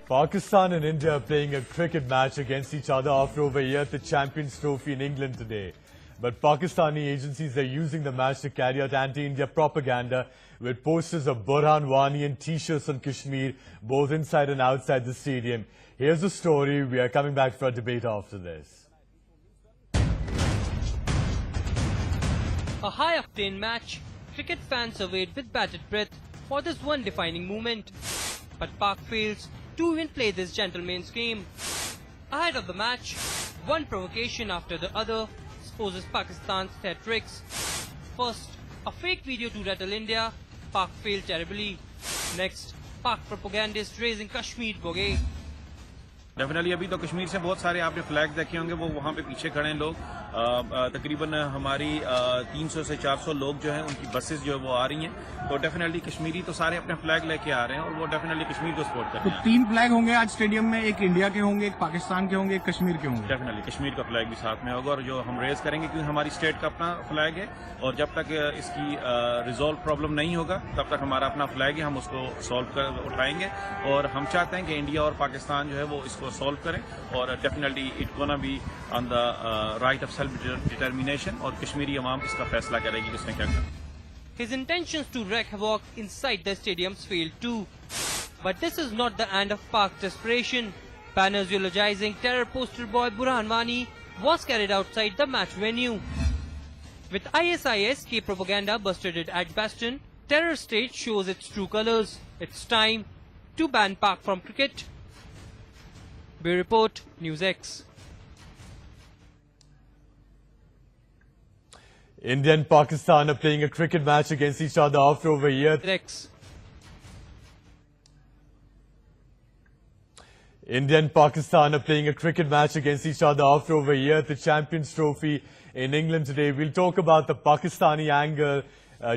Pakistan and India are playing a cricket match against each other after over a year at the Champions Trophy in England today. But Pakistani agencies are using the match to carry out anti-India propaganda with posters of Burhan Wani and T-shirts on Kashmir, both inside and outside the stadium. Here's the story. We are coming back for a debate after this. A high-octane match. Cricket fans surveyed with bated breath for this one defining moment. But Pak fails to even play this gentleman's game. Ahead of the match, one provocation after the other exposes Pakistan's theatrics. First, a fake video to rattle India. Pak failed terribly. Next, Pak propagandists raising Kashmir boge. Definitely अभी तो कश्मीर से बहुत सारे आपने flag देखे होंगे, वो वहाँ पे पीछे खड़े हैं लोग। तकरीबन हमारी 300 से 400 लोग जो हैं उनकी बसेस जो है वो आ रही हैं, तो डेफिनेटली कश्मीरी तो सारे अपने फ्लैग लेके आ रहे हैं और वो डेफिनेटली कश्मीर को सपोर्ट कर रहे हैं। तो 3 फ्लैग होंगे आज स्टेडियम में, एक इंडिया के होंगे, एक पाकिस्तान के होंगे, एक कश्मीर के होंगे। डेफिनेटली कश्मीर का फ्लैग भी साथ में होगा और जो हम रेज करेंगे क्योंकि हमारी स्टेट का अपना फ्लैग है और जब तक इसकी रिजॉल्व प्रॉब्लम नहीं होगा तब तक हमारा अपना फ्लैग है, हम उसको सॉल्व कर उठाएंगे और हम चाहते हैं कि इंडिया और पाकिस्तान जो है वो इसको सॉल्व करें और definitely it gonna be on the right of self determination और कश्मीरी अवाम इसका फैसला करेगी कि उसने क्या करना। His intentions to wreak havoc inside the stadiums failed too. But this is not the end of Pak's desperation. Banners eulogizing terror poster boy Burhan Wani was carried outside the match venue. With ISIS-K propaganda busted at Bastion, terror state shows its true colors. It's time to ban Pak from cricket. Bureau Report, NewsX. India and Pakistan are playing a cricket match against each other after over a year. India and Pakistan are playing a cricket match against each other after over a year at the Champions Trophy in England today. We'll talk about the Pakistani angle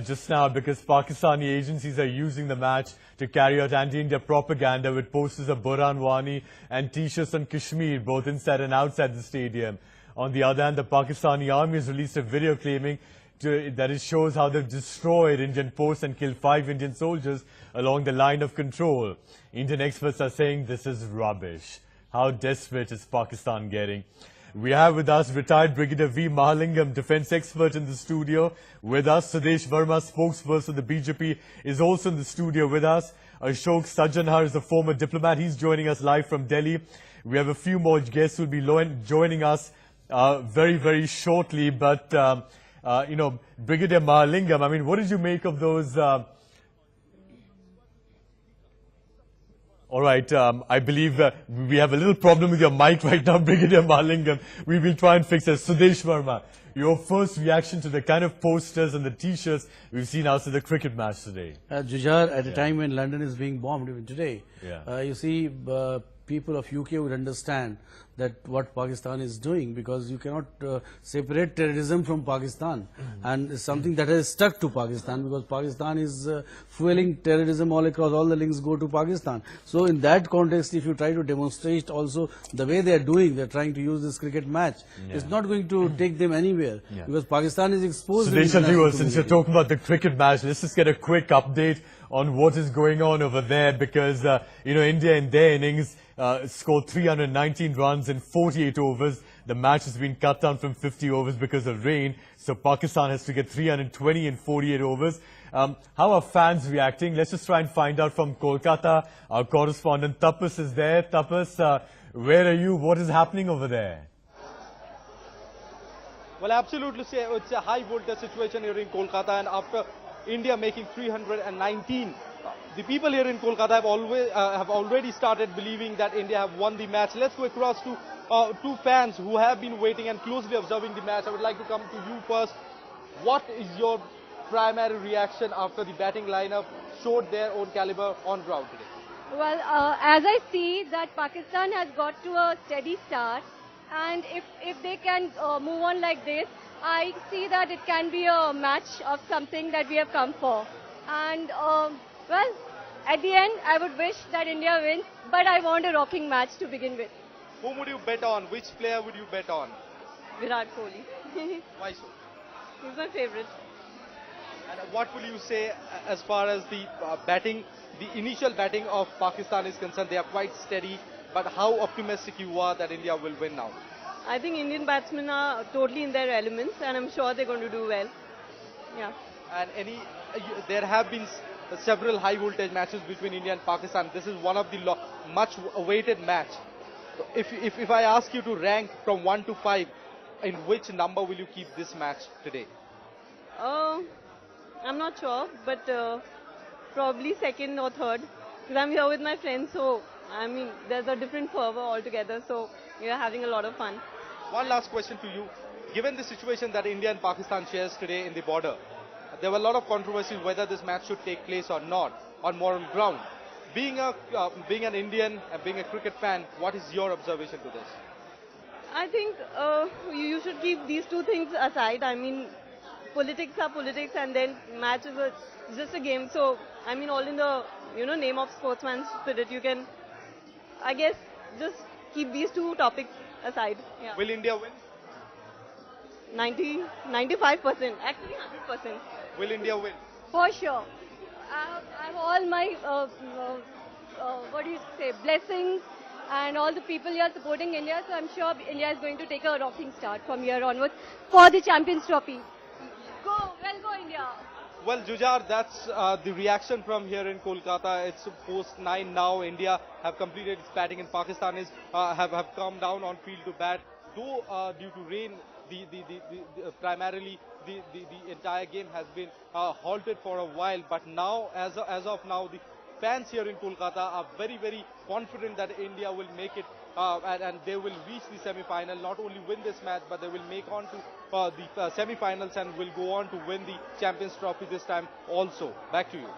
just now because Pakistani agencies are using the match to carry out anti-India propaganda with posters of Burhan Wani and T-shirts on Kashmir, both inside and outside the stadium. On the other hand, the Pakistani army has released a video claiming that it shows how they've destroyed Indian posts and killed 5 Indian soldiers along the line of control. Indian experts are saying this is rubbish. How desperate is Pakistan getting? We have with us retired Brigadier V. Mahalingam, defense expert in the studio. With us, Sudesh Verma, spokesperson of the BJP, is also in the studio with us. Ashok Sajjanhar is a former diplomat. He's joining us live from Delhi. We have a few more guests who will be joining us very, very shortly. But, you know, Brigadier Mahalingam, I mean, what did you make of those... All right, I believe we have a little problem with your mic right now, Brigadier Mahalingam. We will try and fix it. Sudesh Verma, your first reaction to the kind of posters and the T-shirts we've seen after the cricket match today. Jujhar, at a time when London is being bombed, even today, you see, people of UK would understand that what Pakistan is doing, because you cannot separate terrorism from Pakistan, and it's something that has stuck to Pakistan because Pakistan is fueling terrorism all across. All the links go to Pakistan. So in that context, if you try to demonstrate also the way they are doing, they are trying to use this cricket match, it's not going to take them anywhere because Pakistan is exposed. So since you're talking about the cricket match, let's just get a quick update on what is going on over there because, you know, India in their innings scored 319 runs in 48 overs. The match has been cut down from 50 overs because of rain. So Pakistan has to get 320 in 48 overs. How are fans reacting? Let's just try and find out from Kolkata. Our correspondent Tapas is there. Tapas, where are you? What is happening over there? Well, absolutely. It's a high voltage situation here in Kolkata, and after India making 319, the people here in Kolkata have already started believing that India have won the match. Let's go across to two fans who have been waiting and closely observing the match. I would like to come to you first. What is your primary reaction after the batting lineup showed their own caliber on ground today? Well, as I see that Pakistan has got to a steady start, and if they can move on like this, I see that it can be a match of something that we have come for. And well, at the end, I would wish that India wins, but I want a rocking match to begin with. Whom would you bet on? Which player would you bet on? Virat Kohli. Why so? He's my favorite. And what will you say as far as the batting, the initial batting of Pakistan is concerned, they are quite steady. But how optimistic you are that India will win now? I think Indian batsmen are totally in their elements, and I'm sure they're going to do well. Yeah. And there have been several high voltage matches between India and Pakistan. This is one of the much awaited match. So if I ask you to rank from 1 to 5, in which number will you keep this match today? I'm not sure, but probably second or third. Because I'm here with my friends, so I mean, there's a different fervor altogether. So we are having a lot of fun. One last question to you. Given the situation that India and Pakistan shares today in the border, there were a lot of controversies whether this match should take place or not on moral ground. Being an Indian and being a cricket fan, what is your observation to this? I think you should keep these two things aside. I mean, politics are politics, and then match is just a game. So I mean, all in the name of sportsman's spirit, you can, I guess, just keep these two topics aside. Yeah. Will India win? 95%, actually 100%. Will India win? For sure. I have all my, blessings and all the people here supporting India. So I'm sure India is going to take a rocking start from here onwards for the Champions Trophy. Go India. Well, Jujhar, that's the reaction from here in Kolkata. It's post 9 now. India have completed its batting and Pakistan have come down on field to bat. Though due to rain, primarily the entire game has been halted for a while. But now, as of now, the fans here in Kolkata are very, very confident that India will make it and they will reach the semi-final. Not only win this match, but they will make on to the semi-finals and will go on to win the Champions Trophy this time also. Back to you.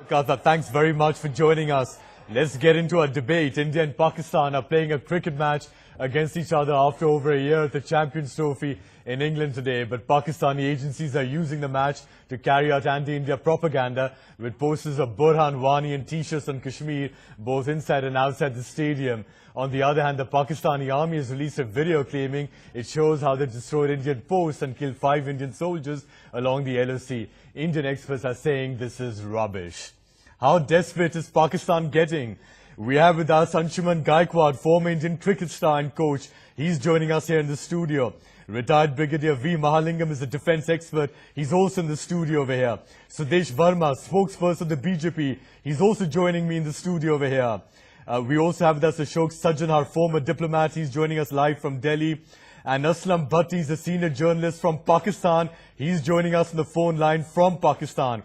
Kolkata, thanks very much for joining us. Let's get into our debate. India and Pakistan are playing a cricket match against each other after over a year at the Champions Trophy in England today. But Pakistani agencies are using the match to carry out anti-India propaganda with posters of Burhan Wani and T-shirts on Kashmir, both inside and outside the stadium. On the other hand, the Pakistani army has released a video claiming it shows how they destroyed Indian posts and killed 5 Indian soldiers along the LOC. Indian experts are saying this is rubbish. How desperate is Pakistan getting? We have with us Anshuman Gaekwad, former Indian cricket star and coach. He's joining us here in the studio. Retired Brigadier V. Mahalingam is a defense expert. He's also in the studio over here. Sudesh Verma, spokesperson of the BJP. He's also joining me in the studio over here. We also have with us Ashok Sajjanhar, former diplomat. He's joining us live from Delhi. And Arsalan Bhatti is a senior journalist from Pakistan. He's joining us on the phone line from Pakistan.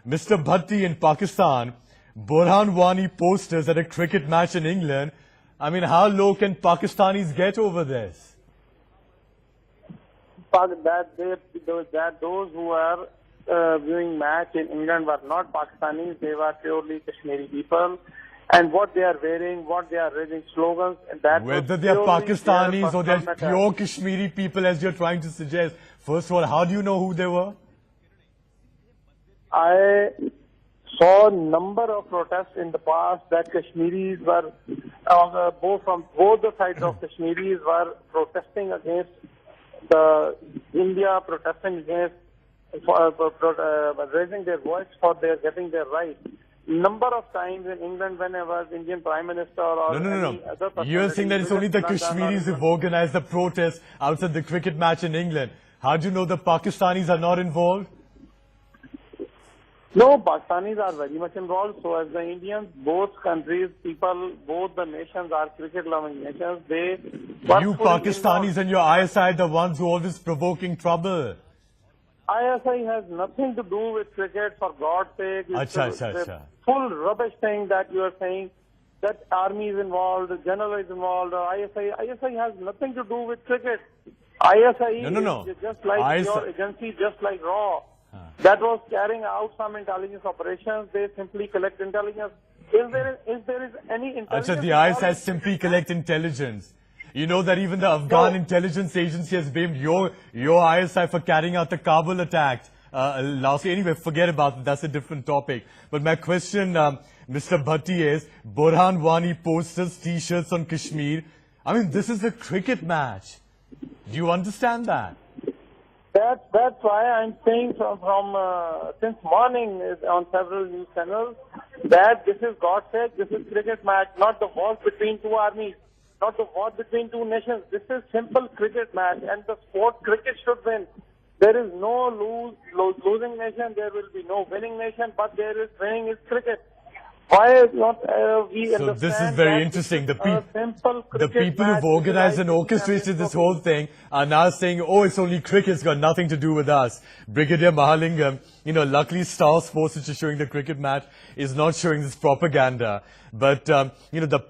Mr. Bhatti, in Pakistan, Burhan Wani posters at a cricket match in England. I mean, how low can Pakistanis get over this? Those who are viewing match in England were not Pakistanis, they were purely Kashmiri people. And what they are wearing, what they are raising slogans, and that whether they are Pakistanis or they are pure Kashmiri people, as you're trying to suggest. First of all, how do you know who they were? I saw a number of protests in the past that Kashmiris were, from both the sides of Kashmiris were protesting against the India, protesting against, raising their voice for getting their rights. Number of times in England when I was Indian Prime Minister or No. Other person. You're saying that it's only the Kashmiris who've organized the protest outside the cricket match in England. How do you know the Pakistanis are not involved? No, Pakistanis are very much involved. So as the Indians, both countries, people, both the nations are cricket-loving nations. You Pakistanis and your ISI are the ones who are always provoking trouble. ISI has nothing to do with cricket, for God's sake. It's Acha. Full rubbish thing that you are saying, that army is involved, general is involved, or ISI. ISI has nothing to do with cricket. ISI is just like your agency, just like RAW. That was carrying out some intelligence operations. They simply collect intelligence. If there is any intelligence... the ISI simply collect intelligence. You know that even the Afghan intelligence agency has blamed your ISI for carrying out the Kabul attack last year. Anyway, forget about it. That's a different topic. But my question, Mr. Bhatti, is Burhan Wani posters, T-shirts on Kashmir. I mean, this is a cricket match. Do you understand that? That's why I'm saying from since morning on several news channels that this is God's sake, this is cricket match, not the war between two armies, not the war between two nations. This is simple cricket match, and the sport cricket should win. There is no losing nation, there will be no winning nation, but there is winning is cricket. Why is not we So this is very interesting. The people who've organized and orchestrated this whole thing are now saying, oh, it's only cricket, it's got nothing to do with us. Brigadier Mahalingam, luckily Star Sports, which is showing the cricket match, is not showing this propaganda. But, the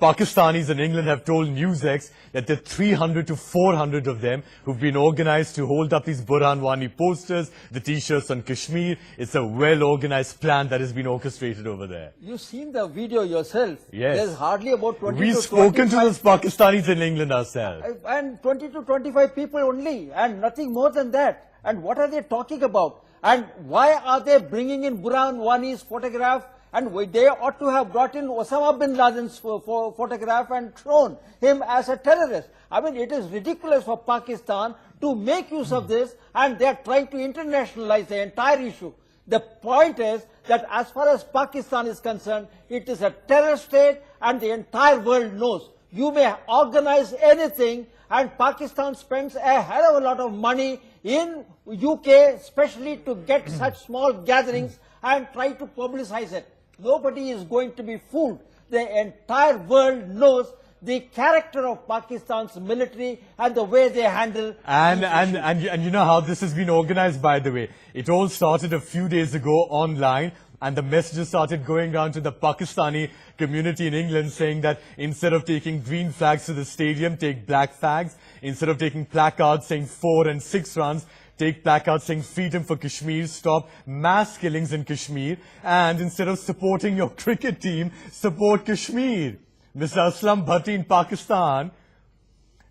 Pakistanis in England have told NewsX that there are 300 to 400 of them who've been organized to hold up these Burhan Wani posters, the T-shirts on Kashmir. It's a well-organized plan that has been orchestrated over there. You've seen the video yourself. Yes. There's hardly about 20 We've to spoken 25, to those Pakistanis in England ourselves. and 20 to 25 people only, and nothing more than that. And what are they talking about? And why are they bringing in Burhan Wani's photograph? And they ought to have brought in Osama bin Laden's photograph and shown him as a terrorist. I mean, it is ridiculous for Pakistan to make use of this, and they are trying to internationalize the entire issue. The point is that as far as Pakistan is concerned, it is a terror state, and the entire world knows. You may organize anything, and Pakistan spends a hell of a lot of money in UK, especially to get such small gatherings and try to publicize it. Nobody is going to be fooled. The entire world knows the character of Pakistan's military and the way they handle. And you know how this has been organized, by the way. It all started a few days ago online, and the messages started going around to the Pakistani community in England saying that instead of taking green flags to the stadium, take black flags. Instead of taking placards saying 4 and 6 runs, take placards saying freedom for Kashmir, stop mass killings in Kashmir, and instead of supporting your cricket team, support Kashmir. Mr. Aslam Bhatti in Pakistan,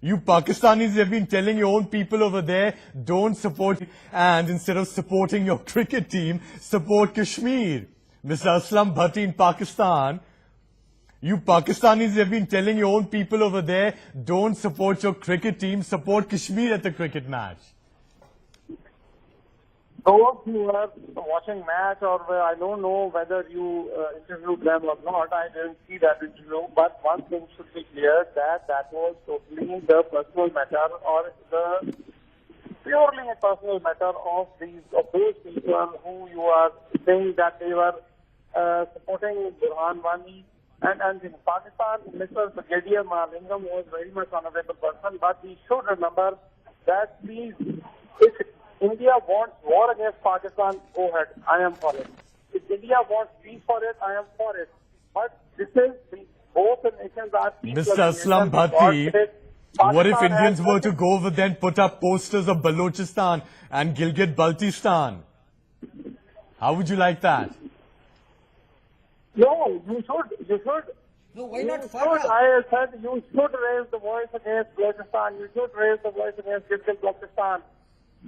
you Pakistanis have been telling your own people over there, don't support, and instead of supporting your cricket team, support Kashmir. Mr. Aslam Bhatti in Pakistan, you Pakistanis have been telling your own people over there, don't support your cricket team, support Kashmir at the cricket match. Those who are watching match, or I don't know whether you interviewed them or not, I didn't see that interview, but one thing should be clear, that was totally the personal matter, or the purely a personal matter of those people who you are saying that they were supporting Burhan Wani. And in Pakistan, Mr. Brigadier Mahalingam was very much honorable person, but we should remember that please, if India wants war against Pakistan, go ahead. I am for it. If India wants peace for it, I am for it. But this is, both the nations are peaceful. Mr. Aslam Bhatti, what if Indians were to go over there and put up posters of Balochistan and Gilgit-Baltistan? How would you like that? No, you should. No, why not? I said you should raise the voice against Balochistan. You should raise the voice against Gilgit-Baltistan.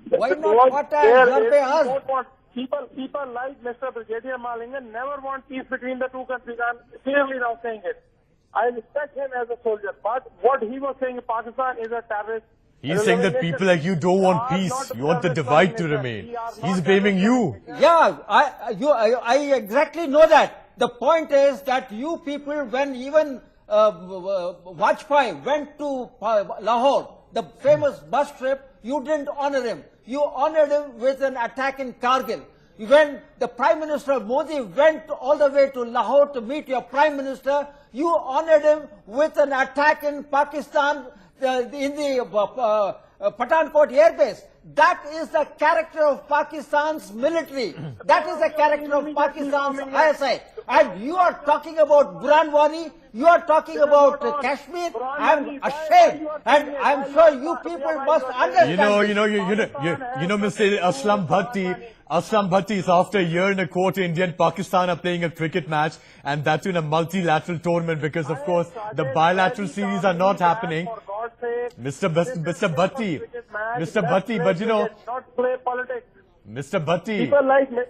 Why not Fatah? People like Mr. Brigadier Mahalingam never want peace between the two countries. I'm clearly now saying it. I respect him as a soldier, but what he was saying in Pakistan is a terrorist. He's saying that people like you don't want peace. You want the divide to remain. He's blaming you. Yeah, I exactly know that. The point is that you people, when even Vajpayee went to Lahore, the famous bus trip, you didn't honor him. You honored him with an attack in Kargil. When the Prime Minister Modi went all the way to Lahore to meet your Prime Minister, you honored him with an attack in Pakistan, in the Pathankot Air Base. That is the character of Pakistan's military. That is the character of Pakistan's ISI. And you are talking about Burhan Wani, you are talking about Kashmir. I'm ashamed, and I'm sure you people must understand. You know, Mr. Aslam Bhatti is after a year in a court. India and Pakistan are playing a cricket match, and that in a multilateral tournament, because of course the bilateral series are not happening. Mr. Bhatti, but you know, Mr. Bhatti,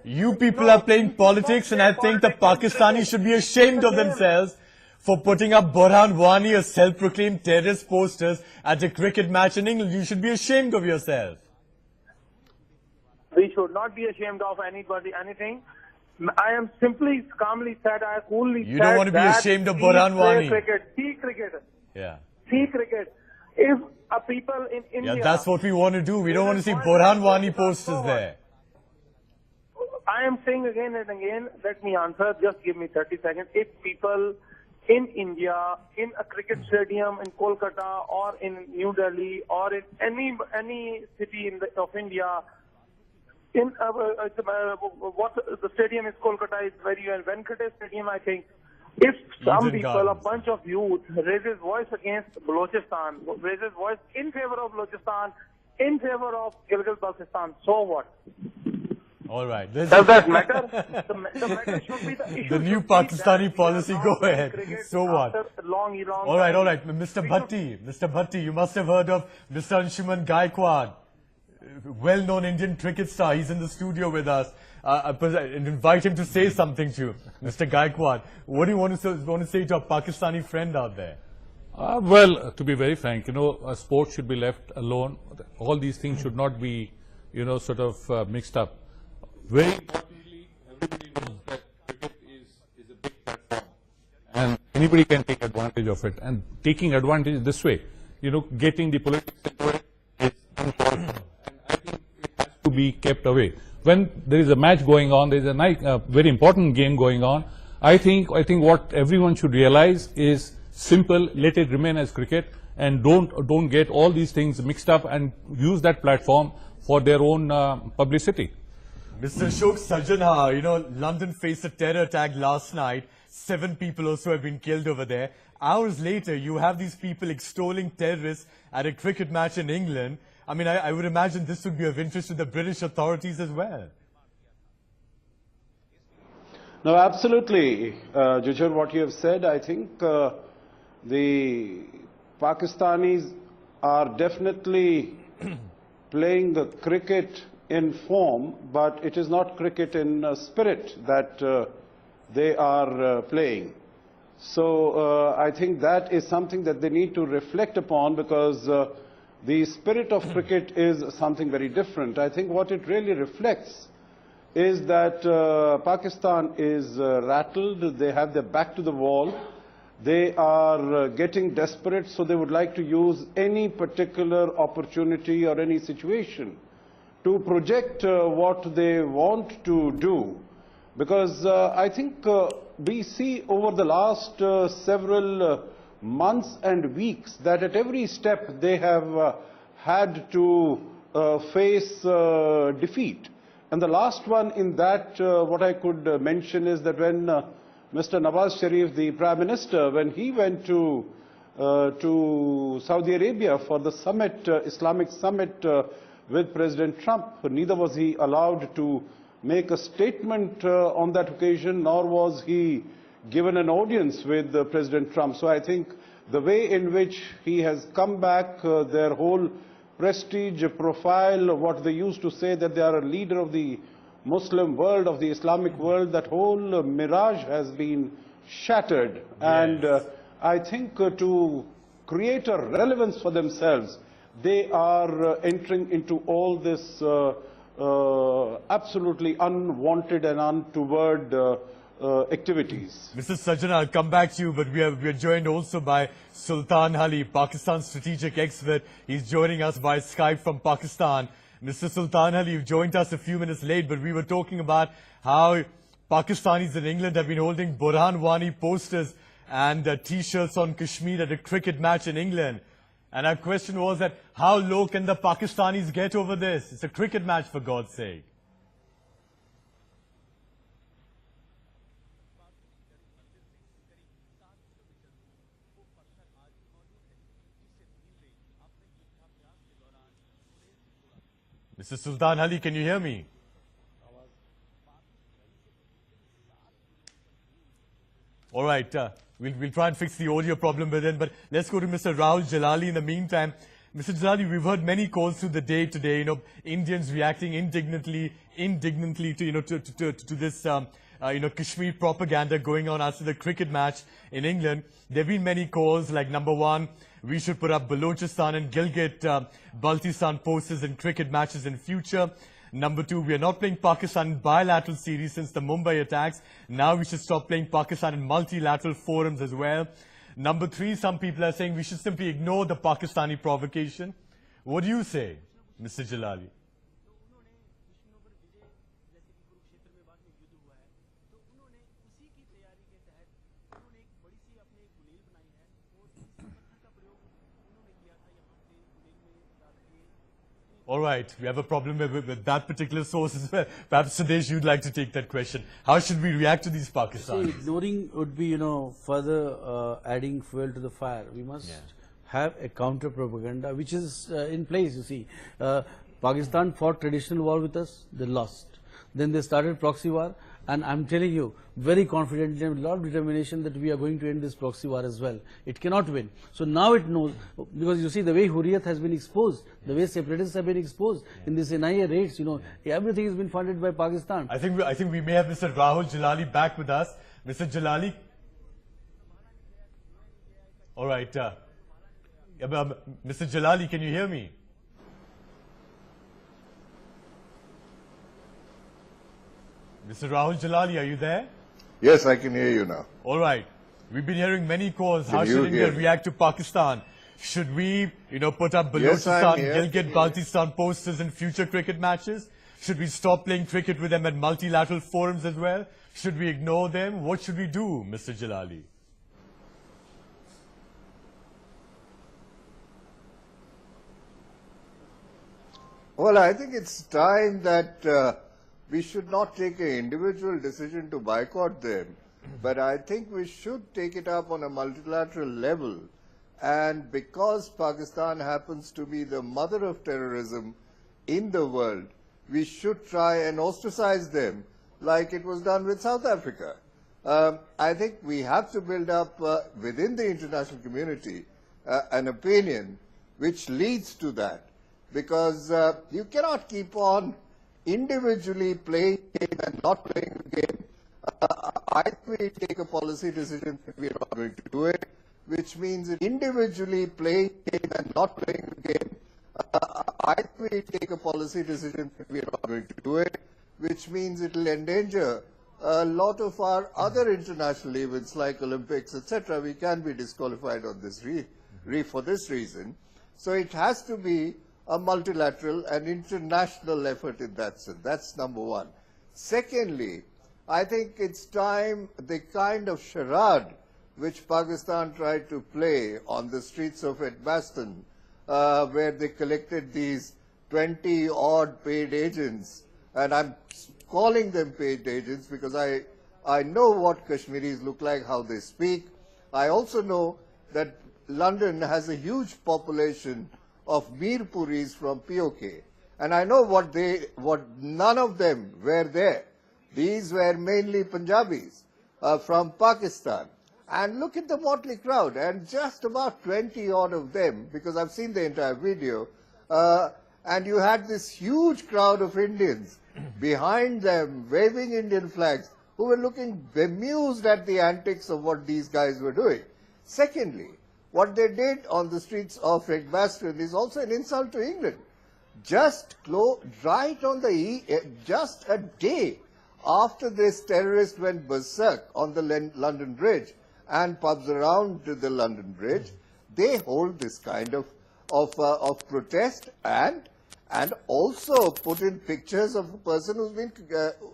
you people are playing politics, and I think the Pakistanis should be ashamed of themselves for putting up Burhan Wani, a self-proclaimed terrorist, posters at a cricket match in England. You should be ashamed of yourself. should not be ashamed of anybody, anything. I am simply calmly said, I coolly said You don't want to be ashamed of Burhan Wani. See cricket. Yeah. See cricket. If a people in India... Yeah, that's what we want to do. We don't want to see Burhan Wani posters there. I am saying again and again, let me answer, just give me 30 seconds. If people in India, in a cricket stadium in Kolkata or in New Delhi or in any city of India, what the stadium is Kolkata is very well, Venkatesh Stadium, I think. If some people, a bunch of youth, raises voice against Balochistan, raises voice in favor of Balochistan, in favor of Gilgit-Baltistan, so what? All right. Does that matter? The matter should be the issue. The new Pakistani policy, go ahead. So what? All right. Mr. Bhatti, you must have heard of Mr. Anshuman Gaekwad, well-known Indian cricket star. He's in the studio with us. And invite him to say something to you. Mr. Gaekwad, what do you want to say to a Pakistani friend out there? Well, to be very frank, sport should be left alone. All these things should not be, sort of mixed up. Very importantly, everybody knows that cricket is a big platform and anybody can take advantage of it. And taking advantage this way, getting the politics into it is uncalled for. And I think it has to be kept away. When there is a match going on, there is a very important game going on, I think what everyone should realize is simple, let it remain as cricket and don't get all these things mixed up and use that platform for their own publicity. Mr. Ashok Sajjanhar, London faced a terror attack last night. 7 people also have been killed over there. Hours later, you have these people extolling terrorists at a cricket match in England. I mean, I would imagine this would be of interest to the British authorities as well. No, absolutely. Jujhar, what you have said, I think the Pakistanis are definitely playing the cricket in form, but it is not cricket in spirit that they are playing. So I think that is something that they need to reflect upon, because the spirit of cricket is something very different. I think what it really reflects is that Pakistan is rattled, they have their back to the wall, they are getting desperate, so they would like to use any particular opportunity or any situation to project what they want to do. Because I think we see over the last several months and weeks that at every step they have had to face defeat. And the last one in that, what I could mention is that when Mr. Nawaz Sharif, the Prime Minister, when he went to Saudi Arabia for the summit, Islamic summit with President Trump, neither was he allowed to make a statement on that occasion, nor was he given an audience with President Trump. So I think the way in which he has come back, their whole prestige, profile, what they used to say that they are a leader of the Muslim world, of the Islamic world, that whole mirage has been shattered. Yes. And I think to create a relevance for themselves, they are entering into all this absolutely unwanted and untoward activities. Mr. Sajjanhar, I'll come back to you, but we are joined also by Sultan Ali, Pakistan's strategic expert. He's joining us by Skype from Pakistan. Mr. Sultan Ali, you've joined us a few minutes late, but we were talking about how Pakistanis in England have been holding Burhan Wani posters and T-shirts on Kashmir at a cricket match in England. And our question was that how low can the Pakistanis get over this? It's a cricket match, for God's sake. Mr. Sultan Ali, can you hear me? All right, we'll try and fix the audio problem within, but let's go to Mr. Rahul Jalali in the meantime. Mr. Jalali, we've heard many calls through the day today, Indians reacting indignantly to this, Kashmir propaganda going on after the cricket match in England. There have been many calls like, number one, we should put up Balochistan and Gilgit-Baltistan posters in cricket matches in future. Number 2, we are not playing Pakistan in bilateral series since the Mumbai attacks. Now we should stop playing Pakistan in multilateral forums as well. Number 3, some people are saying we should simply ignore the Pakistani provocation. What do you say, Mr. Jalali? All right, we have a problem with that particular source as well. Perhaps, Sudesh, you'd like to take that question. How should we react to these Pakistanis? See, ignoring would be, further adding fuel to the fire. We must have a counter-propaganda, which is in place, you see. Pakistan fought traditional war with us, they lost. Then they started proxy war, and I'm telling you, very confidently and with a lot of determination that we are going to end this proxy war as well. It cannot win. So now it knows, because you see the way Hurriyat has been exposed, the way separatists have been exposed in this NIA raids, everything has been funded by Pakistan. I think we may have Mr. Rahul Jalali back with us. Mr. Jalali? All right. Mr. Jalali, can you hear me? Mr. Rahul Jalali, are you there? Yes, I can hear you now. All right. We've been hearing many calls. Can How you should India hear me? react to Pakistan? Should we, put up Yes, I'm Balochistan, here. Gilgit, Baltistan posters in future cricket matches? Should we stop playing cricket with them at multilateral forums as well? Should we ignore them? What should we do, Mr. Jalali? Well, I think it's time that we should not take an individual decision to boycott them, but I think we should take it up on a multilateral level. And because Pakistan happens to be the mother of terrorism in the world, we should try and ostracize them like it was done with South Africa. I think we have to build up within the international community an opinion which leads to that, because you cannot keep on individually playing game and not playing the game. Either we take a policy decision that we are not going to do it, which means individually playing game and not playing the game. Either we take a policy decision that we are not going to do it, which means it will endanger a lot of our other international events like Olympics, etc. We can be disqualified on this for this reason. So it has to be a multilateral and international effort in that sense. That's number one. Secondly, I think it's time the kind of charade which Pakistan tried to play on the streets of Edgbaston, where they collected these 20-odd paid agents, and I'm calling them paid agents because I know what Kashmiris look like, how they speak. I also know that London has a huge population of Mirpuris from POK, and I know what none of them were there. These were mainly Punjabis from Pakistan. And look at the motley crowd, and just about 20 odd of them, because I've seen the entire video, and you had this huge crowd of Indians behind them waving Indian flags, who were looking bemused at the antics of what these guys were doing. Secondly, what they did on the streets of Edgbaston is also an insult to England. Just a day after this terrorist went berserk on the London Bridge and pubs around the London Bridge, they hold this kind of protest and also put in pictures of a person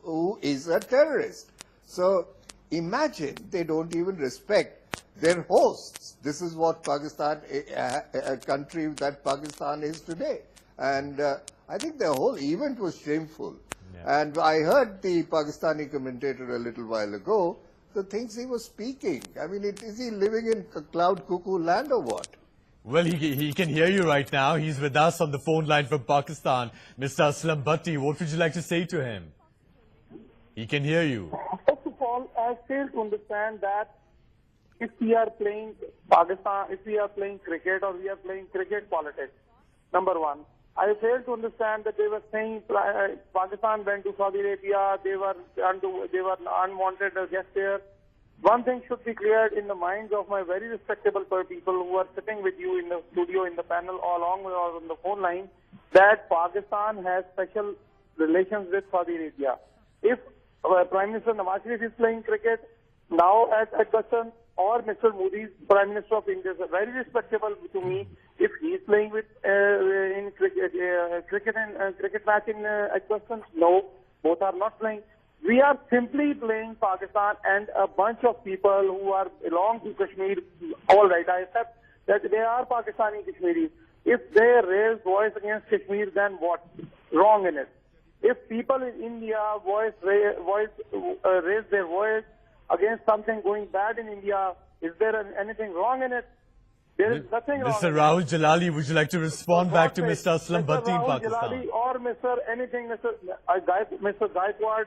who is a terrorist. So imagine they don't even respect their hosts. This is what Pakistan, a country that Pakistan is today. And I think the whole event was shameful. Yeah. And I heard the Pakistani commentator a little while ago, the things he was speaking. I mean, is he living in cloud cuckoo land or what? Well, he can hear you right now. He's with us on the phone line from Pakistan. Mr. Arsalan Bhatti, what would you like to say to him? He can hear you. First of all, I fail to understand that if we are playing Pakistan, if we are playing cricket or we are playing cricket politics, number one, I fail to understand that they were saying Pakistan went to Saudi Arabia, they were unwanted guests there. One thing should be cleared in the minds of my very respectable people who are sitting with you in the studio, in the panel, along with or on the phone line, that Pakistan has special relations with Saudi Arabia. If Prime Minister Nawaz Sharif is playing cricket now at Edgbaston, or Mr. Modi, Prime Minister of India, is very respectable to me. If he is playing with in cricket match in Edgbaston, no, both are not playing. We are simply playing Pakistan and a bunch of people who are belong to Kashmir. All right, I accept that they are Pakistani Kashmiris. If they raise voice against Kashmir, then what? Wrong in it. If people in India raise their voice against something going bad in India, is there anything wrong in it? There is nothing wrong. Mr. Rahul Jalali, would you like to respond back to Mr. Ashok Bhatti in Rahul Pakistan? Jalali or Mr. anything, Mr. Gaekwad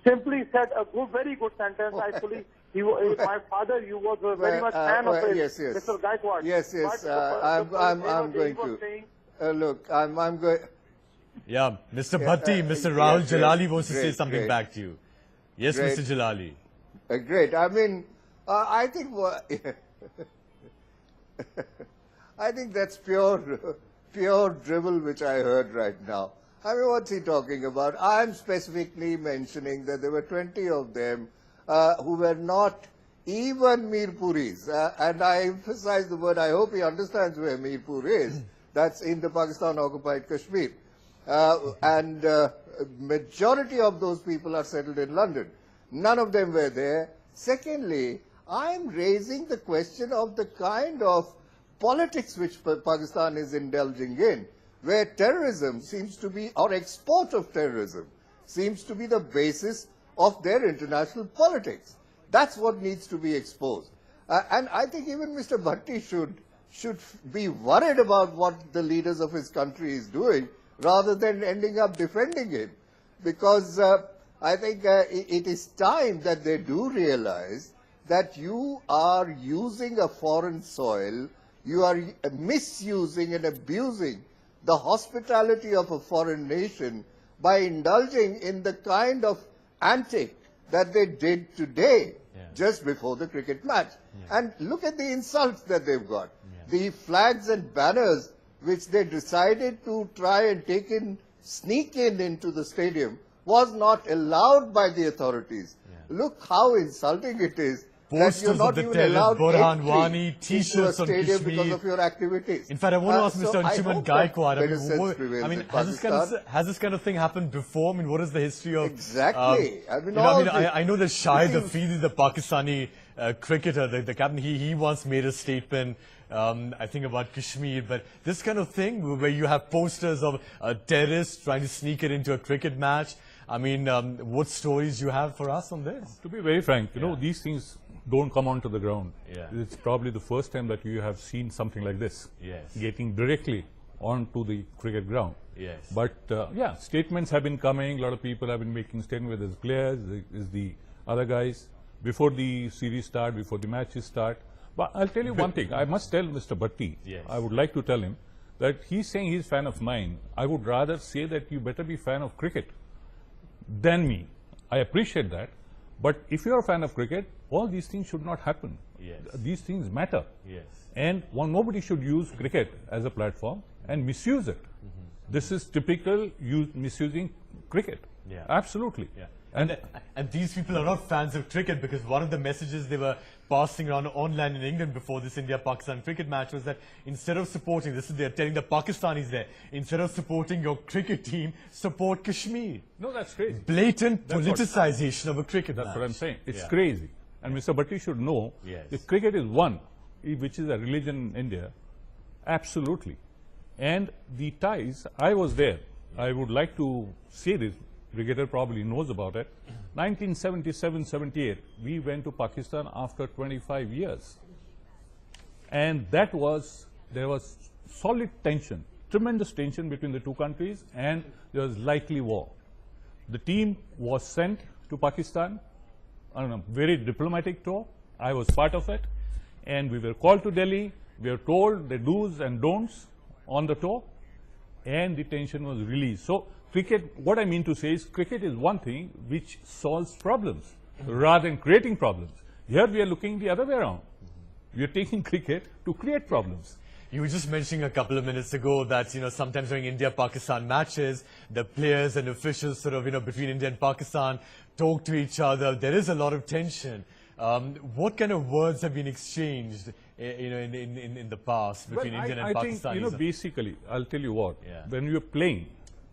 simply said a very good sentence. Actually, my father, you was very much fan of it, yes, yes. Mr. Gaekwad. Yes, yes. I'm going to look. I'm going. Yeah, Mr. Bhatti, Mr. Rahul Jalali wants to say great, something great. back to you. Yes, Great. Mr. Jalali. Great. I mean, I think I think that's pure drivel which I heard right now. I mean, what's he talking about? I'm specifically mentioning that there were 20 of them who were not even Mirpuris. And I emphasize the word, I hope he understands where Mirpur is. That's in the Pakistan-occupied Kashmir. And majority of those people are settled in London. None of them were there. Secondly, I'm raising the question of the kind of politics which Pakistan is indulging in, where terrorism seems to be, or export of terrorism, seems to be the basis of their international politics. That's what needs to be exposed. And I think even Mr. Bhatti should be worried about what the leaders of his country is doing, rather than ending up defending him. Because I think it is time that they do realize that you are using a foreign soil, you are misusing and abusing the hospitality of a foreign nation by indulging in the kind of antic that they did today, just before the cricket match. And look at the insults that they've got. The flags and banners which they decided to try and sneak into the stadium was not allowed by the authorities. Look how insulting it is that you're not even allowed Burhan Wani, entry into a T-shirts on stadium Kashmir. because of your activities. In fact, I want to ask Mr. Anshuman Gaekwad. I mean, Has this kind of thing happened before? I mean, what is the history of... Exactly. I know that Shahid Afridi, the Pakistani cricketer, the captain, he once made a statement, I think about Kashmir, but this kind of thing where you have posters of terrorists trying to sneak it into a cricket match, I mean, what stories you have for us on this? To be very frank, you know, these things don't come onto the ground. It's probably the first time that you have seen something like this, getting directly onto the cricket ground. But yeah, statements have been coming, a lot of people have been making statements, whether it's players, is the other guys, before the series start, before the matches start. But I'll tell you one thing, I must tell Mr. Bhatti, I would like to tell him that he's saying he's a fan of mine. I would rather say that you better be a fan of cricket than me. I appreciate that. But if you're a fan of cricket, all these things should not happen. These things matter. And nobody should use cricket as a platform and misuse it. This is typical misusing cricket. Absolutely. And these people are not fans of cricket, because one of the messages they were passing around online in England before this India-Pakistan cricket match was that instead of supporting, they're telling the Pakistanis there, instead of supporting your cricket team, support Kashmir. No, that's crazy. Blatant politicization of a cricket match. That's what I'm saying. It's crazy. And Mr. Bhatti should know if cricket is one, which is a religion in India, absolutely. And the ties, I was there. I would like to say this. Brigadier probably knows about it. 1977-78, we went to Pakistan after 25 years. And there was solid tension, tremendous tension between the two countries, and there was likely war. The team was sent to Pakistan on a very diplomatic tour. I was part of it. And we were called to Delhi. We were told the do's and don'ts on the tour. And the tension was released. So cricket, what I mean to say is, cricket is one thing which solves problems rather than creating problems. Here we are looking the other way around. We are taking cricket to create problems. You were just mentioning a couple of minutes ago that, sometimes during India-Pakistan matches, the players and officials sort of, between India and Pakistan talk to each other. There is a lot of tension. What kind of words have been exchanged, in the past between Indian and Pakistani? I think, basically, I'll tell you what, when you're playing,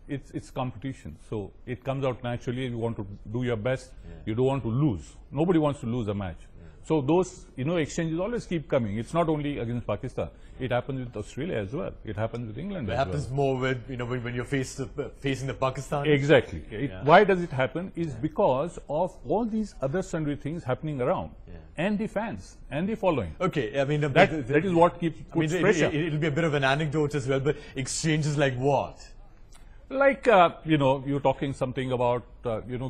it's competition. So it comes out naturally. You want to do your best. You don't want to lose. Nobody wants to lose a match. So those, exchanges always keep coming. It's not only against Pakistan. It happens with Australia as well. It happens with England as well. It happens more with, when you're facing the Pakistan. Exactly. Why does it happen? Is because of all these other sundry things happening around. And the fans and the following. Okay, I mean, that is what puts pressure. It'll be a bit of an anecdote as well, but exchanges like what? Like, you're talking something about,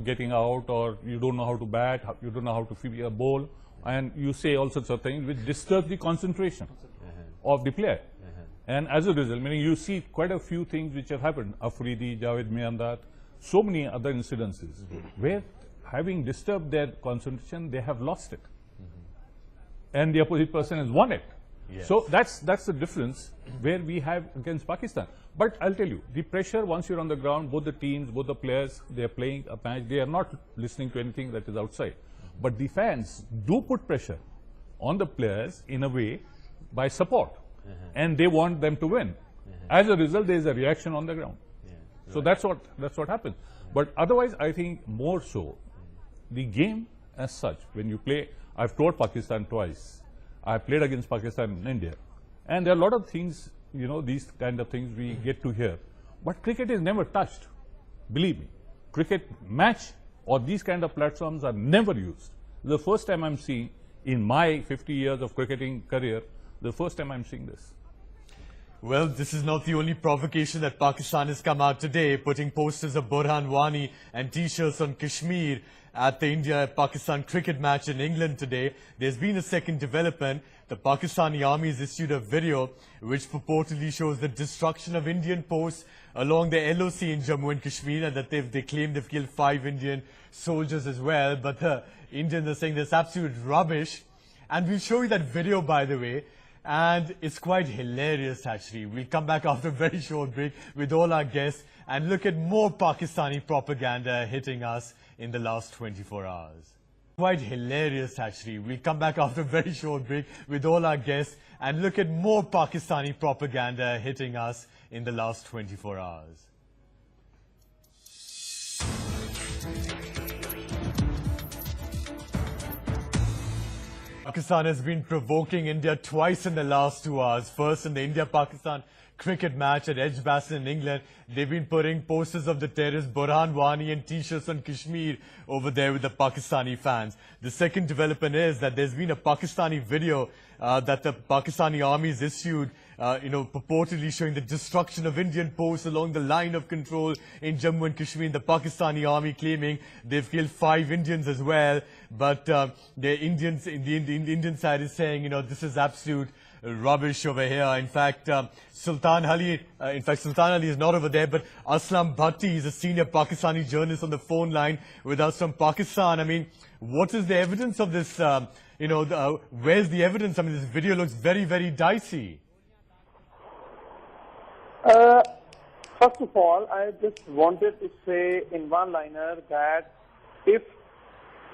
getting out, or you don't know how to bat, you don't know how to field a ball, and you say all sorts of things which disturb the concentration of the player. And as a result, meaning you see quite a few things which have happened, Afridi, Javed Miandat, so many other incidences, where having disturbed their concentration, they have lost it. And the opposite person has won it. So that's the difference where we have against Pakistan. But I'll tell you, the pressure once you're on the ground, both the teams, both the players, they are playing a match, they are not listening to anything that is outside. But the fans do put pressure on the players in a way by support. And they want them to win. As a result, there is a reaction on the ground. So that's what happens. But otherwise, I think more so, the game as such, when you play, I've toured Pakistan twice. I played against Pakistan in India. And there are a lot of things, these kind of things we get to hear. But cricket is never touched. Believe me. Cricket match or these kind of platforms are never used. The first time I'm seeing, in my 50 years of cricketing career, the first time I'm seeing this. Well, this is not the only provocation that Pakistan has come out today, putting posters of Burhan Wani and T-shirts on Kashmir at the India-Pakistan cricket match in England today. There's been a second development. The Pakistani army has issued a video which purportedly shows the destruction of Indian posts along the LOC in Jammu and Kashmir, and that they claim they've killed 5 Indian soldiers as well. But the Indians are saying that's absolute rubbish. And we'll show you that video, by the way. And it's quite hilarious, actually. We'll come back after a very short break with all our guests and look at more Pakistani propaganda hitting us in the last 24 hours. Quite hilarious, actually. We'll come back after a very short break with all our guests and look at more Pakistani propaganda hitting us in the last 24 hours. Pakistan has been provoking India twice in the last 2 hours. First, in the India-Pakistan cricket match at Edgbaston in England, they've been putting posters of the terrorist Burhan Wani and T-shirts on Kashmir over there with the Pakistani fans. The second development is that there's been a Pakistani video that the Pakistani army has issued, purportedly showing the destruction of Indian posts along the line of control in Jammu and Kashmir. The Pakistani army claiming they've killed 5 Indians as well. But the Indian side is saying, this is absolute rubbish over here. In fact, Sultan Ali is not over there, but Arsalan Bhatti is a senior Pakistani journalist on the phone line with us from Pakistan. I mean, what is the evidence of this? Where's the evidence? I mean, this video looks very, very dicey. First of all, I just wanted to say in one-liner that if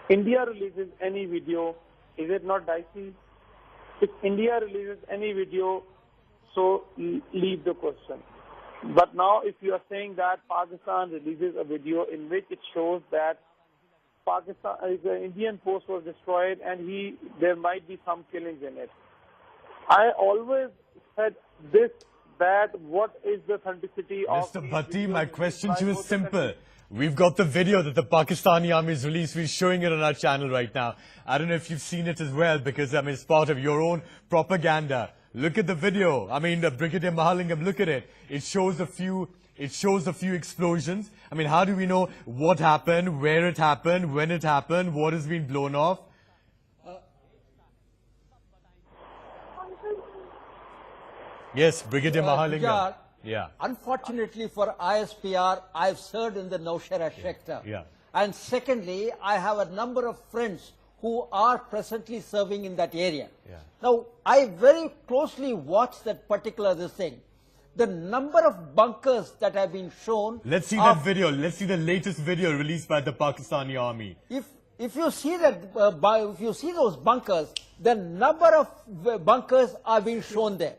India releases any video, is it not dicey? If India releases any video, so leave the question. But now if you are saying that Pakistan releases a video in which it shows that Pakistan, the Indian post was destroyed and there might be some killings in it. I always said this, that what is the authenticity of... Mr. Bhatti, my question to you is simple. We've got the video that the Pakistani army has released. We're showing it on our channel right now. I don't know if you've seen it as well, because it's part of your own propaganda. Look at the video. I mean, Brigadier Mahalingam, look at it. It shows a few explosions. I mean, how do we know what happened, where it happened, when it happened, what has been blown off? Yes, Brigadier Mahalingam. Yeah. Unfortunately for ISPR, I've served in the Nowshera sector. Yeah. And secondly, I have a number of friends who are presently serving in that area. Now, I very closely watched that particular thing. The number of bunkers that have been shown. Let's see that video. Let's see the latest video released by the Pakistani army. If you see that, if you see those bunkers, the number of bunkers are being shown there.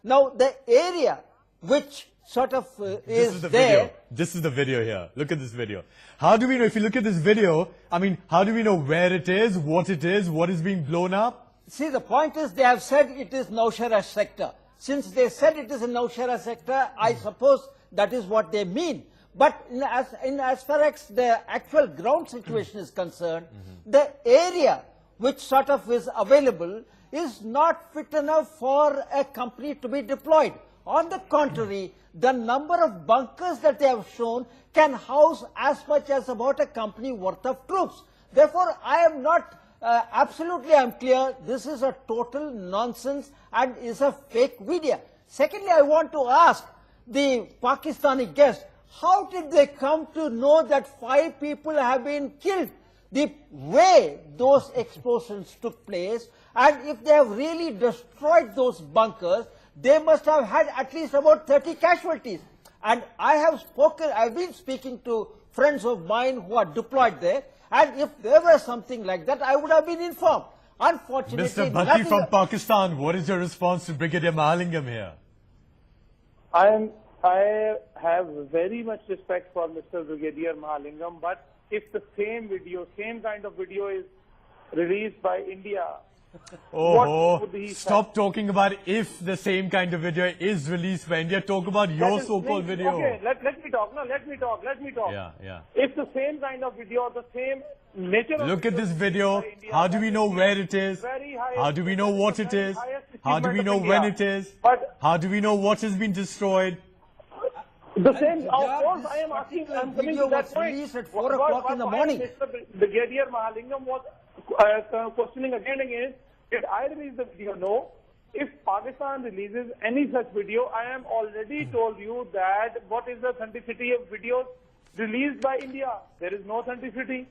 Now, the area which sort of is there. Video. This is the video here. Look at this video. How do we know, if you look at this video, I mean, how do we know where it is, what is being blown up? See, the point is they have said it is Nowshera sector. Since they said it is a Nowshera sector, I suppose that is what they mean. But as far as the actual ground situation is concerned, the area which sort of is available is not fit enough for a company to be deployed. On the contrary, the number of bunkers that they have shown can house as much as about a company worth of troops. Therefore, I am not absolutely, I am clear, this is a total nonsense and is a fake video. Secondly, I want to ask the Pakistani guest, how did they come to know that 5 people have been killed? The way those explosions took place, and if they have really destroyed those bunkers, they must have had at least about 30 casualties. And I have been speaking to friends of mine who are deployed there, and if there was something like that, I would have been informed. Unfortunately, Mr. Bhatti from Pakistan, what is your response to Brigadier Mahalingam here? I have very much respect for Mr. Brigadier Mahalingam, but if the same kind of video is released by India, what would he stop talking about if the same kind of video is released by India. Talk about your so-called video. Okay, let me talk. No, let me talk. Yeah. If the same kind of video, the same nature. Look at this video. How do we know where it is? How do we know what it is? How do we know when it is? How do we know what has been destroyed? The same, of course, I am asking, I am coming to that point. At 4 o'clock in the morning. Mr. Brigadier Mahalingam was questioning again and again, did I release the video? No. If Pakistan releases any such video, I am already told you that what is the authenticity of videos released by India? There is no authenticity.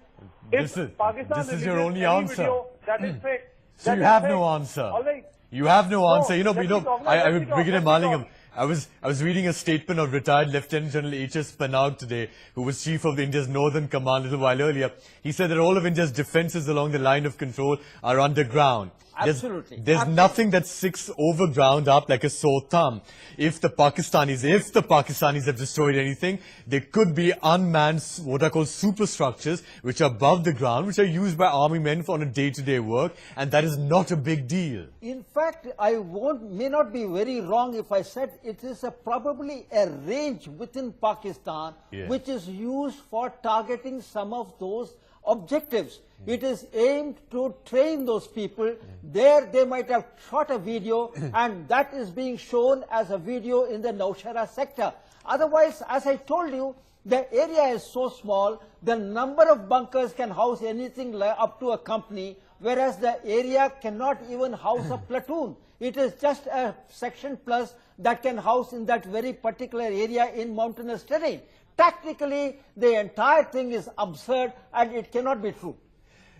This is your only answer. Video, that is fake. So you have no answer. All right. You have no answer. Brigadier Mahalingam, I was reading a statement of retired Lieutenant General H.S. Panag today, who was chief of India's Northern Command a little while earlier. He said that all of India's defences along the line of control are underground. Absolutely. There's nothing that sticks over ground up like a sore thumb. If the Pakistanis have destroyed anything, they could be unmanned, what are called superstructures, which are above the ground, which are used by army men for on a day-to-day work, and that is not a big deal. In fact, may not be very wrong if I said it is probably a range within Pakistan which is used for targeting some of those objectives. It is aimed to train those people. There they might have shot a video and that is being shown as a video in the Nowshera sector. Otherwise, as I told you, the area is so small, the number of bunkers can house anything up to a company, whereas the area cannot even house a platoon. It is just a section plus that can house in that very particular area in mountainous terrain. Tactically, the entire thing is absurd and it cannot be true.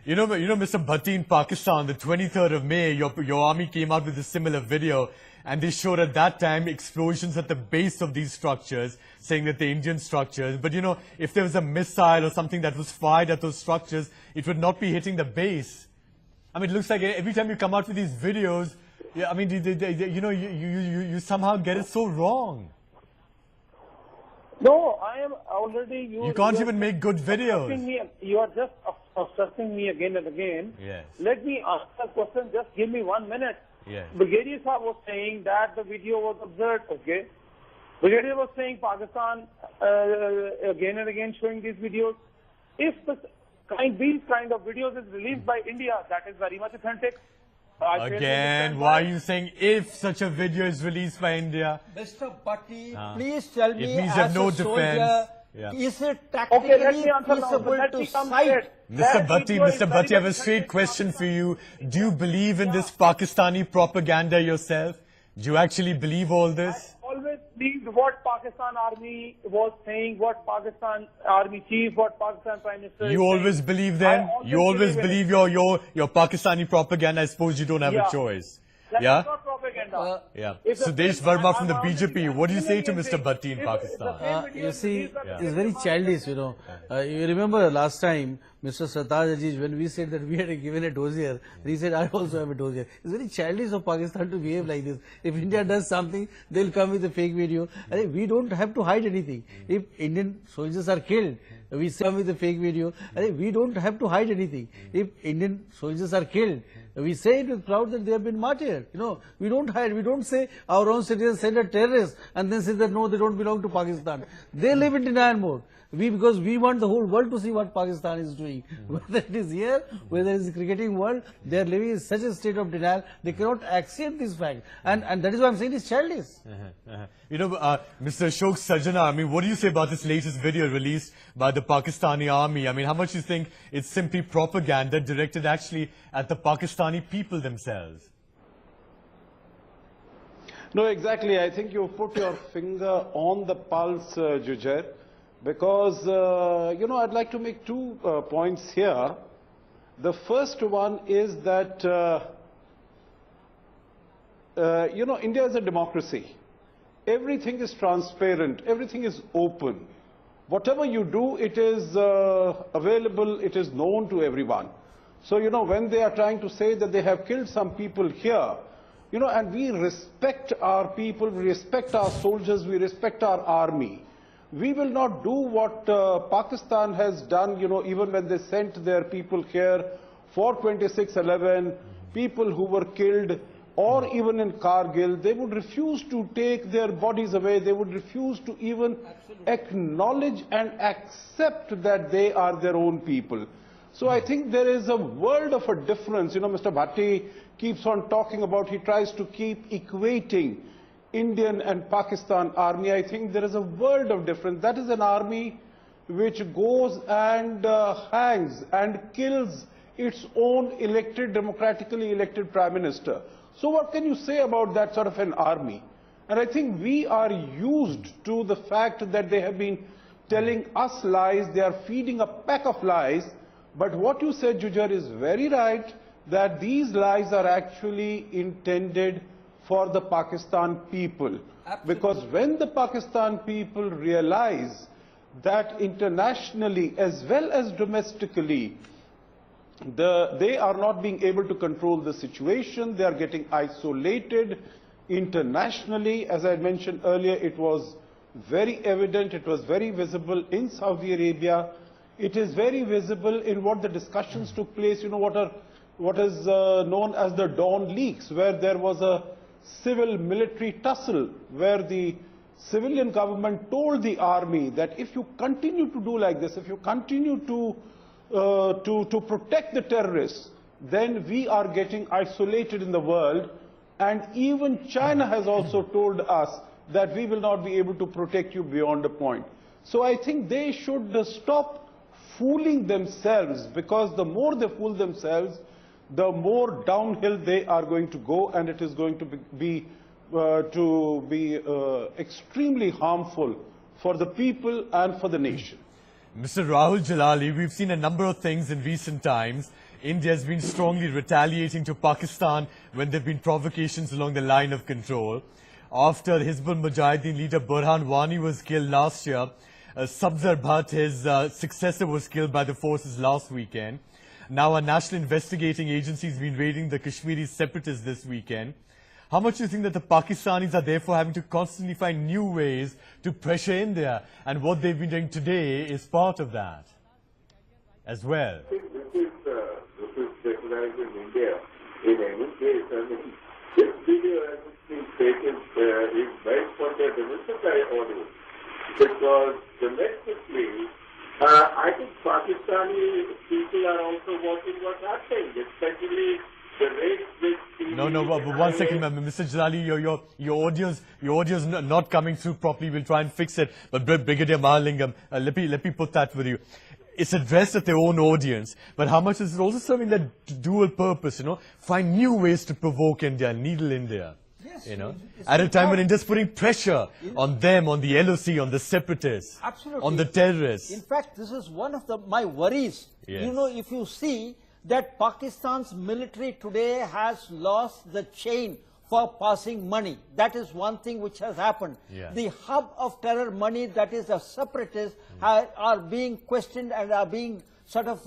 You know, Mr. Bhatti, in Pakistan, the 23rd of May, your army came out with a similar video, and they showed at that time explosions at the base of these structures, saying that the Indian structures. But if there was a missile or something that was fired at those structures, it would not be hitting the base. I mean, it looks like every time you come out with these videos, I mean, you somehow get it so wrong. No, I am already... You can't even make good videos. You are just obstructing me again and again. Yes. Let me answer the question. Just give me 1 minute. Yes. Brigadier Saab was saying that the video was absurd. Okay. Brigadier was saying Pakistan again and again showing these videos. If these kind of videos is released by India, that is very much authentic. Again, why are you saying if such a video is released by India? Mr. Bhatti, please tell me, it means you have no defense. Is it tactically feasible to cite? Mr. Bhatti, I have a straight question for you. Do you believe in this Pakistani propaganda yourself? Do you actually believe all this? I always always believed what Pakistan Army was saying, what Pakistan Army Chief, what Pakistan Prime Minister. You always believe them? You always believe your Pakistani propaganda? I suppose you don't have a choice. That's Yeah? not propaganda. Yeah. It's a Sudesh film, Verma from the I'm already BJP. What do you say to saying Mr. Bhatti in it's Pakistan? You see, it's very childish, you know. You remember last time, Mr. Sartaj Aziz, when we said that we had given a dossier, he said, I also have a dossier. It's very childish of Pakistan to behave like this. If India does something, they'll come with a fake video. I think we don't have to hide anything. If Indian soldiers are killed, we come with a fake video. I think we don't have to hide anything. If Indian soldiers are killed, we say it with proud that they have been martyred. You know, we don't hide. We don't say our own citizens send a terrorist and then say that no, they don't belong to Pakistan. They live in denial mode. Because we want the whole world to see what Pakistan is doing. Whether it is here, whether it is the cricketing world, they are living in such a state of denial, they cannot accept this fact. And that is why I'm saying it's childish. You know, Mr. Ashok Sajjanhar, I mean, what do you say about this latest video released by the Pakistani army? I mean, how much do you think it's simply propaganda directed actually at the Pakistani people themselves? No, exactly. I think you put your finger on the pulse, Jujhar, because, you know, I'd like to make two points here. The first one is that, you know, India is a democracy. Everything is transparent. Everything is open. Whatever you do, it is available. It is known to everyone. So, you know, when they are trying to say that they have killed some people here, you know, and we respect our people, we respect our soldiers, we respect our army. We will not do what Pakistan has done, you know, even when they sent their people here for 26/11, people who were killed, or even in Kargil, they would refuse to take their bodies away. They would refuse to even acknowledge and accept that they are their own people. So I think there is a world of a difference. You know, Mr. Bhatti keeps on talking about, he tries to keep equating Indian and Pakistan army. I think there is a world of difference. That is an army which goes and hangs and kills its own elected, democratically elected prime minister. So what can you say about that sort of an army? And I think we are used to the fact that they have been telling us lies. They are feeding a pack of lies. But what you said, Jujhar, is very right, that these lies are actually intended for the Pakistan people. Absolutely. Because when the Pakistan people realize that internationally as well as domestically, they are not being able to control the situation, they are getting isolated internationally. As I mentioned earlier, it was very evident, it was very visible in Saudi Arabia. It is very visible in what the discussions took place, you know, what is known as the Dawn leaks, where there was a civil-military tussle, where the civilian government told the army that if you continue to do like this, if you continue to protect the terrorists, then we are getting isolated in the world. And even China has also told us that we will not be able to protect you beyond a point. So I think they should stop fooling themselves, because the more they fool themselves, the more downhill they are going to go, and it is going to be extremely harmful for the people and for the nation. Mr. Rahul Jalali, we've seen a number of things in recent times. India has been strongly retaliating to Pakistan when there have been provocations along the line of control. After Hizbul Mujahideen leader Burhan Wani was killed last year, Sabzar Bhatt, his successor, was killed by the forces last weekend. Now a national investigating agency has been raiding the Kashmiri separatists this weekend. How much do you think that the Pakistanis are therefore having to constantly find new ways to pressure India? And what they've been doing today is part of that as well. I think this is recognized in India in any case. I mean, this video has been taken is right for the domestic audience, because domestically, I think Pakistani people are also watching what's happening, especially the rate which... No, but one second, Mr. Jalali, your audio is not coming through properly. We'll try and fix it. But Brigadier Mahalingam, let me put that with you. It's addressed at their own audience, but how much is it also serving that dual purpose, you know, find new ways to provoke India, needle India? Yes, at a time when India's putting pressure on them, on the LOC, on the separatists, on the terrorists. In fact, this is one of my worries. Yes. If you see that Pakistan's military today has lost the chain for passing money. That is one thing which has happened. Yeah. The hub of terror money, that is the separatists, are being questioned and are being sort of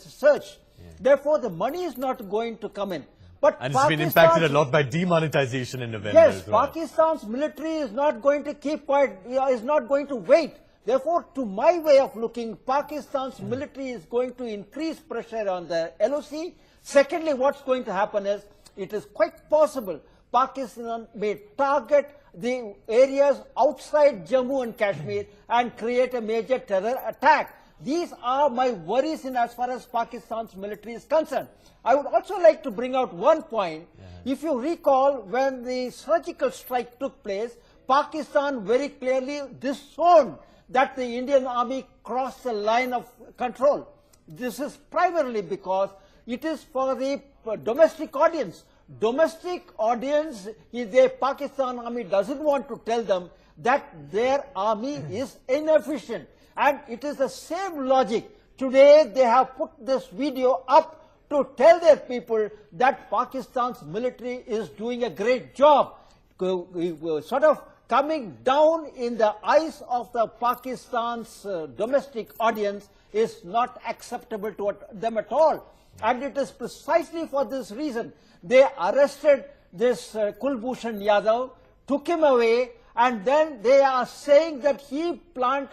searched. Yeah. Therefore, the money is not going to come in. But and it's been impacted a lot by demonetization in November. Yes, as well. Pakistan's military is not going to keep quiet, is not going to wait. Therefore, to my way of looking, Pakistan's military is going to increase pressure on the LOC. Secondly, what's going to happen is, it is quite possible Pakistan may target the areas outside Jammu and Kashmir and create a major terror attack. These are my worries in as far as Pakistan's military is concerned. I would also like to bring out one point. If you recall, when the surgical strike took place, Pakistan very clearly disowned that the Indian army crossed the line of control. This is primarily because it is for the domestic audience. Domestic audience, the Pakistan army doesn't want to tell them that their army is inefficient. And it is the same logic. Today they have put this video up to tell their people that Pakistan's military is doing a great job. Sort of coming down in the eyes of the Pakistan's domestic audience is not acceptable to them at all. And it is precisely for this reason they arrested this Kulbhushan Yadav, took him away, and then they are saying that he planned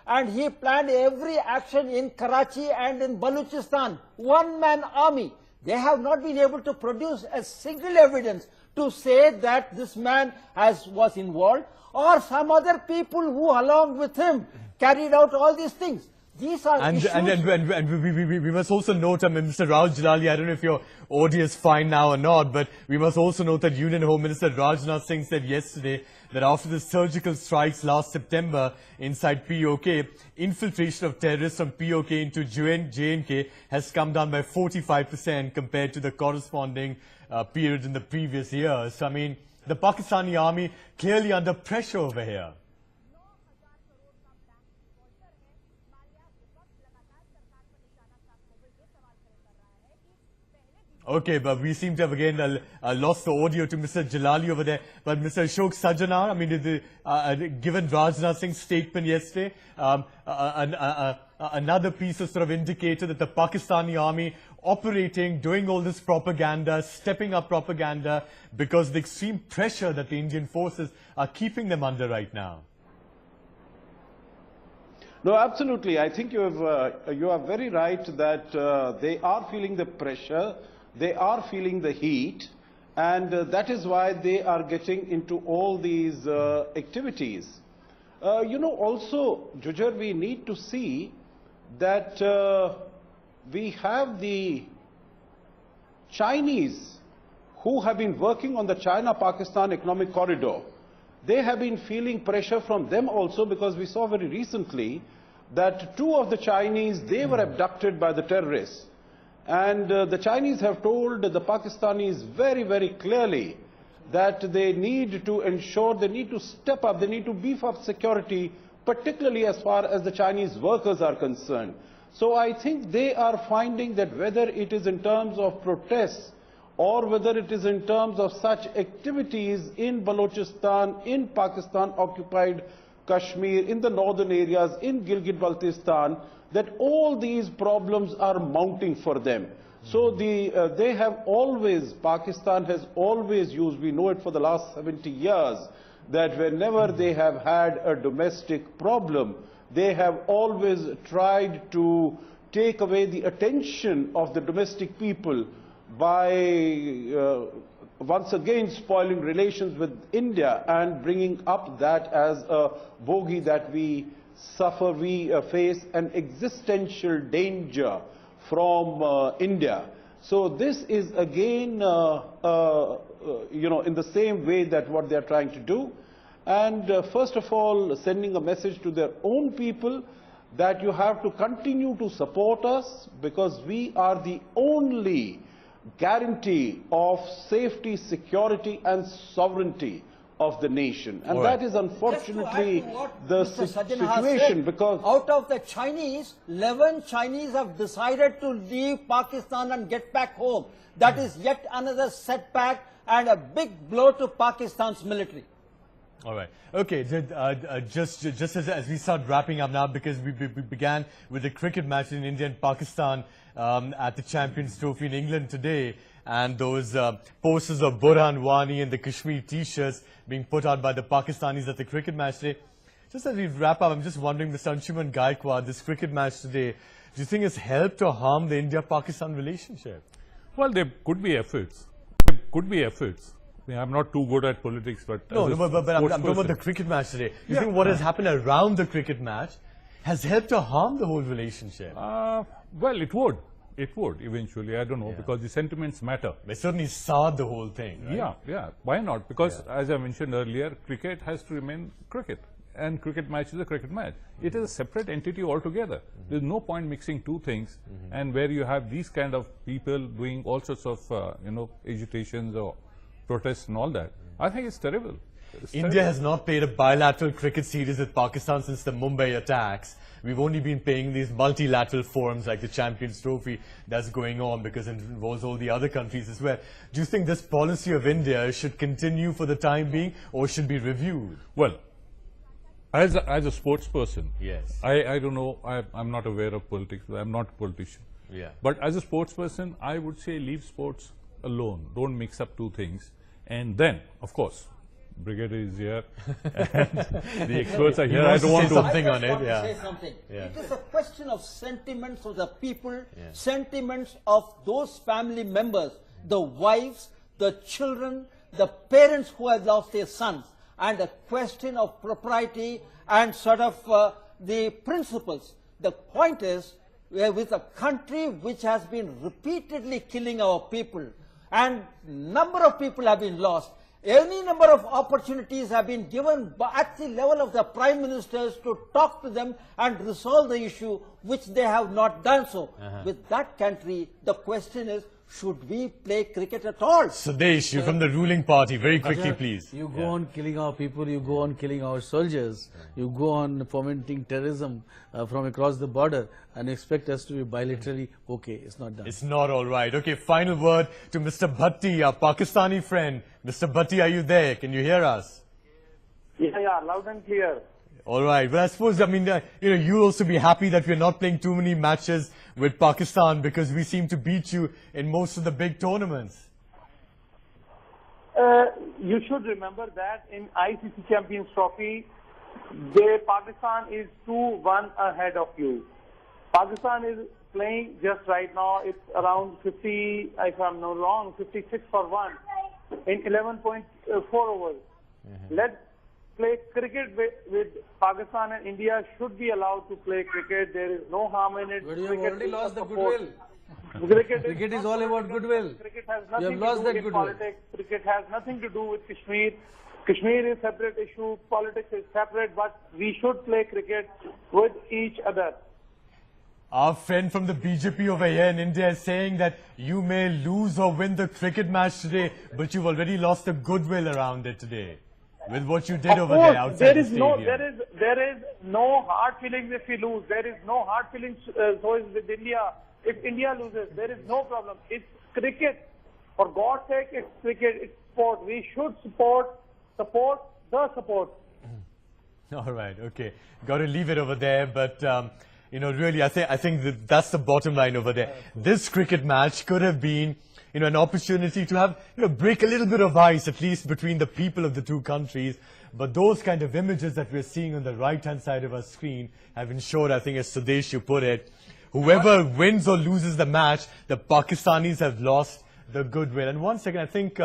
every action in Karachi and in Balochistan. One-man army. They have not been able to produce a single evidence to say that this man was involved, or some other people who along with him carried out all these things. These are issues. And we must also note, I mean, Mr. Rahul Jalali, I don't know if your audio is fine now or not, but we must also note that Union Home Minister Rajnath Singh said yesterday that after the surgical strikes last September inside POK, infiltration of terrorists from POK into JNK has come down by 45% compared to the corresponding period in the previous years. So, I mean, the Pakistani army clearly under pressure over here. Okay, but we seem to have again lost the audio to Mr. Jalali over there. But Mr. Ashok Sajjanhar, I mean, given Rajnath Singh's statement yesterday, another piece of sort of indicator that the Pakistani army operating, doing all this propaganda, stepping up propaganda because of the extreme pressure that the Indian forces are keeping them under right now. No, absolutely. I think you are very right that they are feeling the pressure. They are feeling the heat, and that is why they are getting into all these activities. Also, Jujhar, we need to see that we have the Chinese who have been working on the China-Pakistan economic corridor. They have been feeling pressure from them also, because we saw very recently that 2 of the Chinese, they were abducted by the terrorists. And the Chinese have told the Pakistanis very, very clearly that they need to ensure, they need to step up, they need to beef up security, particularly as far as the Chinese workers are concerned. So I think they are finding that whether it is in terms of protests or whether it is in terms of such activities in Balochistan, in Pakistan-occupied Kashmir, in the northern areas, in Gilgit-Baltistan, that all these problems are mounting for them. So they have always, Pakistan has always used, we know it for the last 70 years, that whenever they have had a domestic problem, they have always tried to take away the attention of the domestic people by once again spoiling relations with India and bringing up that as a bogey that we suffer, we face an existential danger from India. So this is again, in the same way that what they are trying to do. And first of all, sending a message to their own people that you have to continue to support us, because we are the only guarantee of safety, security and sovereignty of the nation. And that is unfortunately the situation, because out of the Chinese, 11 Chinese have decided to leave Pakistan and get back home. That is yet another setback and a big blow to Pakistan's military. All right. Okay, just as we start wrapping up now, because we began with a cricket match in India and Pakistan at the Champions Trophy in England today, and those posters of Burhan Wani and the Kashmir T-shirts being put out by the Pakistanis at the cricket match today. Just as we wrap up, I'm just wondering, Mr. Anshuman Gaekwad, this cricket match today, do you think it's helped or harmed the India-Pakistan relationship? Well, there could be efforts. There could be efforts. I mean, I'm not too good at politics, but... No, but I'm talking about the cricket match today. Do you think what has happened around the cricket match has helped or harmed the whole relationship? Well, it would. It would eventually. I don't know, because the sentiments matter. They certainly soured the whole thing, right? Yeah. Why not? Because, as I mentioned earlier, cricket has to remain cricket. And cricket match is a cricket match. It is a separate entity altogether. There's no point mixing two things. And where you have these kind of people doing all sorts of, agitations or protests and all that, I think it's terrible. India has not played a bilateral cricket series with Pakistan since the Mumbai attacks. We've only been playing these multilateral forums like the Champions Trophy that's going on, because it involves all the other countries as well. Do you think this policy of India should continue for the time being or should be reviewed? Well, as a sports person, yes, I don't know, I'm not aware of politics, I'm not a politician. Yeah. But as a sports person, I would say leave sports alone. Don't mix up two things. And then, of course, Brigade is here, and the experts are here. I don't want to say something on it. Say something. It is a question of sentiments of the people, sentiments of those family members, the wives, the children, the parents who have lost their sons, and a question of propriety and sort of the principles. The point is, with a country which has been repeatedly killing our people, and number of people have been lost, any number of opportunities have been given at the level of the prime ministers to talk to them and resolve the issue, which they have not done so. With that country, the question is, should we play cricket at all? Sudesh, you're from the ruling party. Very quickly, please. You go on killing our people, you go on killing our soldiers, you go on fomenting terrorism from across the border and expect us to be bilaterally okay. It's not done. It's not all right. Okay, final word to Mr. Bhatti, our Pakistani friend. Mr. Bhatti, are you there? Can you hear us? Yeah, loud and clear. All right. Well, I suppose, I mean, you'll also be happy that we're not playing too many matches with Pakistan, because we seem to beat you in most of the big tournaments. You should remember that in ICC Champions Trophy, Pakistan is 2-1 ahead of you. Pakistan is playing just right now, it's around 50, if I'm not wrong, 56 for 1 in 11.4 overs. Let's play cricket with Pakistan, and India should be allowed to play cricket. There is no harm in it. But you have already lost the goodwill. Cricket is all about goodwill. Cricket has nothing to do with politics. Cricket has nothing to do with Kashmir. Kashmir is a separate issue. Politics is separate, but we should play cricket with each other. Our friend from the BJP over here in India is saying that you may lose or win the cricket match today, but you've already lost the goodwill around it today with what you did over there outside the stadium. There is no hard feelings if we lose. There is no hard feelings so is with India. If India loses, there is no problem. It's cricket. For God's sake, it's cricket. It's sport. We should support the support. All right, okay. Got to leave it over there, but really, I think that's the bottom line over there. This cricket match could have been, an opportunity to have, break a little bit of ice, at least between the people of the two countries. But those kind of images that we're seeing on the right-hand side of our screen have ensured, I think, as Sudesh, you put it, whoever wins or loses the match, the Pakistanis have lost the goodwill. And one second, I think,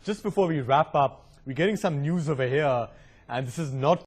just before we wrap up, we're getting some news over here, and this is not